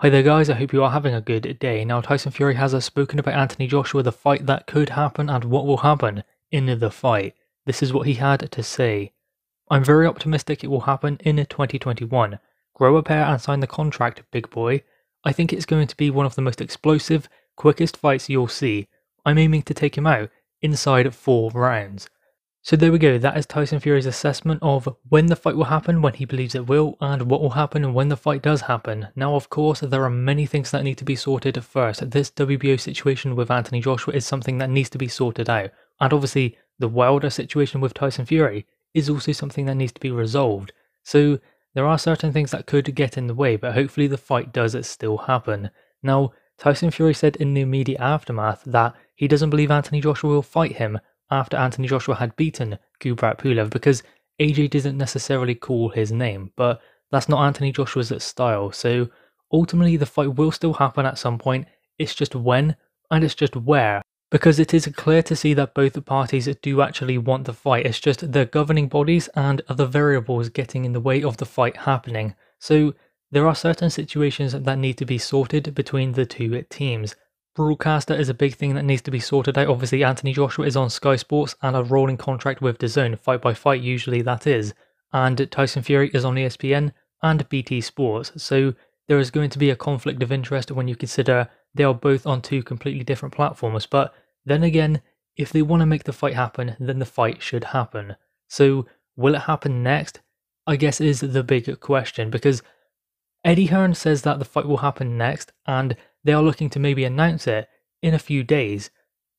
Hi there guys, I hope you are having a good day. Now Tyson Fury has spoken about Anthony Joshua, the fight that could happen and what will happen in the fight. This is what he had to say. I'm very optimistic it will happen in 2021. Grow a pair and sign the contract, big boy. I think it's going to be one of the most explosive, quickest fights you'll see. I'm aiming to take him out inside 4 rounds. So there we go, that is Tyson Fury's assessment of when the fight will happen, when he believes it will, and what will happen when the fight does happen. Now of course, there are many things that need to be sorted first. This WBO situation with Anthony Joshua is something that needs to be sorted out. And obviously, the Wilder situation with Tyson Fury is also something that needs to be resolved. So there are certain things that could get in the way, but hopefully the fight does still happen. Now, Tyson Fury said in the immediate aftermath that he doesn't believe Anthony Joshua will fight him after Anthony Joshua had beaten Pulev because AJ didn't necessarily call his name, but that's not Anthony Joshua's style, so ultimately the fight will still happen at some point, it's just when and it's just where, because it is clear to see that both parties do actually want the fight, it's just the governing bodies and other variables getting in the way of the fight happening. So there are certain situations that need to be sorted between the two teams. Broadcaster is a big thing that needs to be sorted out. Obviously Anthony Joshua is on Sky Sports and a rolling contract with DAZN, fight by fight usually that is, and Tyson Fury is on ESPN and BT Sports, so there is going to be a conflict of interest when you consider they are both on 2 completely different platforms. But then again, if they want to make the fight happen, then the fight should happen. So will it happen next? I guess is the big question, because Eddie Hearn says that the fight will happen next and they are looking to maybe announce it in a few days.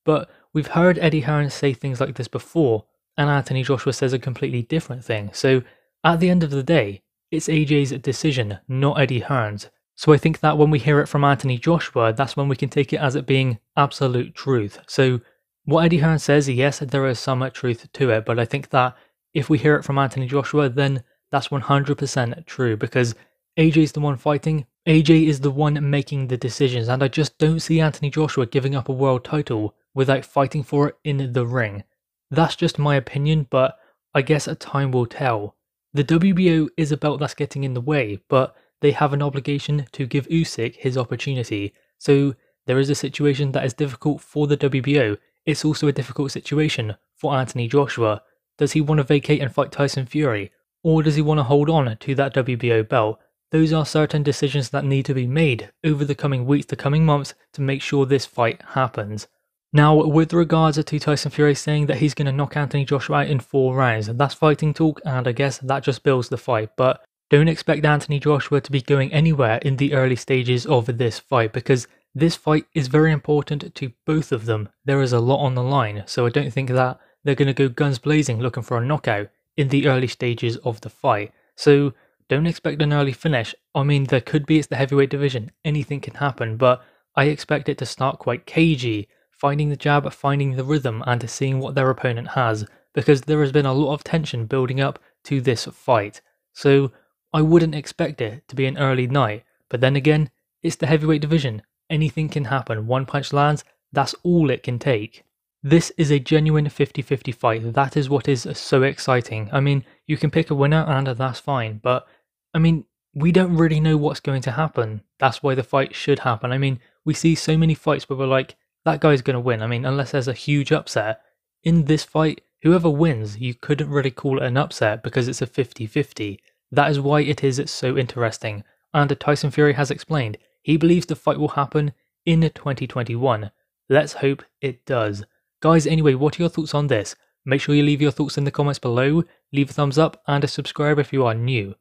But we've heard Eddie Hearn say things like this before, and Anthony Joshua says a completely different thing. So at the end of the day, it's AJ's decision, not Eddie Hearn's. So I think that when we hear it from Anthony Joshua, that's when we can take it as it being absolute truth. So what Eddie Hearn says, yes, there is some truth to it, but I think that if we hear it from Anthony Joshua, then that's 100% true, because AJ's the one fighting, AJ is the one making the decisions, and I just don't see Anthony Joshua giving up a world title without fighting for it in the ring. That's just my opinion, but I guess time will tell. The WBO is a belt that's getting in the way, but they have an obligation to give Usyk his opportunity. So there is a situation that is difficult for the WBO. It's also a difficult situation for Anthony Joshua. Does he want to vacate and fight Tyson Fury, or does he want to hold on to that WBO belt? Those are certain decisions that need to be made over the coming weeks, the coming months, to make sure this fight happens. Now, with regards to Tyson Fury saying that he's going to knock Anthony Joshua out in 4 rounds, that's fighting talk, and I guess that just builds the fight, but don't expect Anthony Joshua to be going anywhere in the early stages of this fight, because this fight is very important to both of them. There is a lot on the line, so I don't think that they're going to go guns blazing looking for a knockout in the early stages of the fight. So don't expect an early finish. I mean, there could be, it's the heavyweight division, anything can happen, but I expect it to start quite cagey, finding the jab, finding the rhythm, and seeing what their opponent has, because there has been a lot of tension building up to this fight. So I wouldn't expect it to be an early night, but then again, it's the heavyweight division. Anything can happen. One punch lands, that's all it can take. This is a genuine 50-50 fight. That is what is so exciting. I mean, you can pick a winner and that's fine, but I mean, we don't really know what's going to happen. That's why the fight should happen. I mean, we see so many fights where we're like, that guy's going to win. I mean, unless there's a huge upset. In this fight, whoever wins, you couldn't really call it an upset because it's a 50-50. That is why it is so interesting. And Tyson Fury has explained, he believes the fight will happen in 2021. Let's hope it does. Guys, anyway, what are your thoughts on this? Make sure you leave your thoughts in the comments below, leave a thumbs up and subscribe if you are new.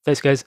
Thanks guys.